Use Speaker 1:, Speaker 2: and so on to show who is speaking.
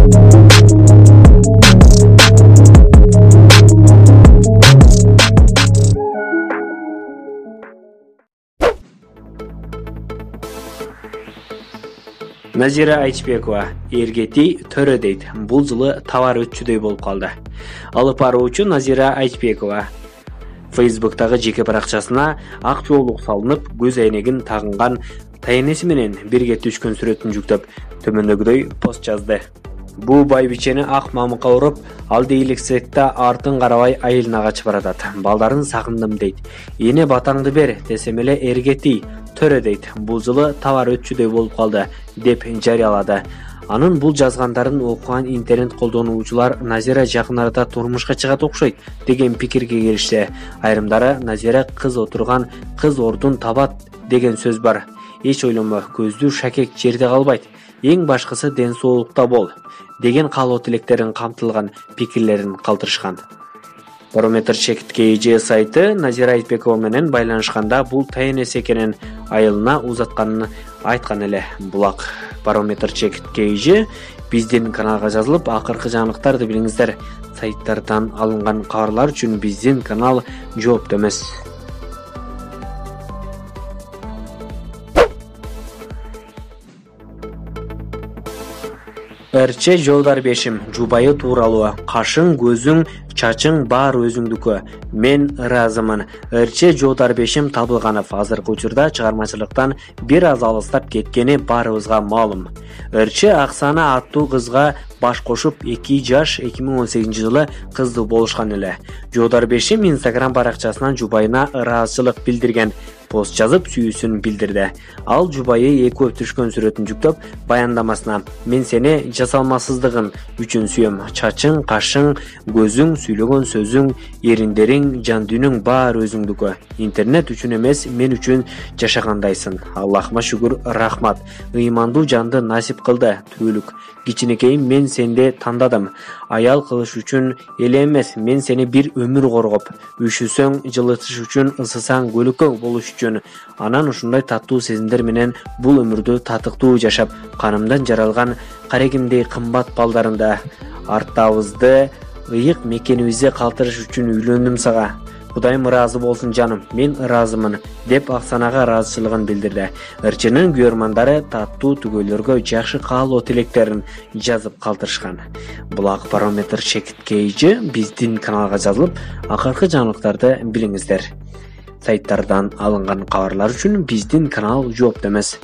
Speaker 1: Nazira Айтбекова эргети төрө дейт. Бул жылы товар өтчүдөй болуп калды. Алып баруучу Назира Айтбекова Facebook'тагы жеке баракчасына ак жоолук салынып, көз айнегин тагынган тайнеси менен бирге түшкөн сүрөтүн жүктөп, төмөндөгүдөй пост жазды. Бу байбичени ак мамыкка уруп, ал дейликсетте артын карабай айылына качып баратат. Балдарын сагындым дейт. Эне батаңды бер десем эле эргети төрө дейт. Бул жылы товар өтчүдөй болуп калды деп жарыялады. Анын бул жазгандарын окуган интернет колдонуучулар Назира жакын арада турмушка чыгат окшойт деген пикирге келишти. Айрымдары Назира кыз отурган кыз ордун табат деген сөз бар. Эч ойлонмо, көздүү шакек жерде калбайт. Эң башкысы ден соолукта бол деген каалоо тилектерин камтылган пикирлерин калтырышкан. Барометр чекит KG сайты Назира Айтбекова менен байланышканда бул тайнес экенин айылына узатканын айткан эле. Булак Барометр чекит KG биздин каналга жазылып, акыркы жаңылыктарды билиңиздер. Сайттардан алынган кабарлар үчүн биздин канал жоопту эмес. Эрче Жолдарбешим жубайы тууралуу. Кашың, көзүң, чачың бар өзүңдүкү. Мен ыраазымын. Эрче Жолдарбешим Табылганов азыркы учурда чыгармачылыктан бир аз алыстап кеткени баарыбызга маалым. Эрче Аксана аттуу кызга баш кошуп 2 жаш 2018 жылы кыздуу болушкан эле. Жолдарбешим Instagram баракчасынан жубайына ыраазычылык билдирген. Пост жазып сүйүүсүн билдирди. Ал жубайы экөө түшкөн сүрөтүн жүктөп, баяндамасына: "Мен сени жасалмасыздыгың үчүн сүйөм. Чачың, кашың, көзүң, сүйлөгөн сөзүң, эриндериң, жан дүйнөң баары өзүңдүкү. Интернет үчүн эмес, мен үчүн жашагандайсың. Аллахыма шүгүр, рахмат. Ыймандуу жанды насип кылды. Түбөлүк. Кичинекейим, мен сенди тандадым. Аял кылыш үчүн эле эмес, мен сени бир өмүр коргоп, үшүсөң жылытыш үчүн, ысысаң көлөкөң болуш үчүн. Анан ушундай таттуу сезимдер менен бул өмүрдү татыктуу жашап, канымдан жаралган карегимдей кымбат балдарымды, артабызды, ыйык мекенибизди калтырыш үчүн үйлөндүм сага. Кудайым ыраазы болсун жаным, мен ыраазымын" деп Аксанага ыраазычылыгын билдирди. Эрченин күйөрмандары таттуу түгөйлөргө жакшы каалоо тилектерин жазып калтырышкан. Булак Барометр чекит KG биздин каналга жазылып, акыркы жаңылыктарды билиңиздер. Сайттардан алынган кабарлар үчүн биздин канал жоопту эмес.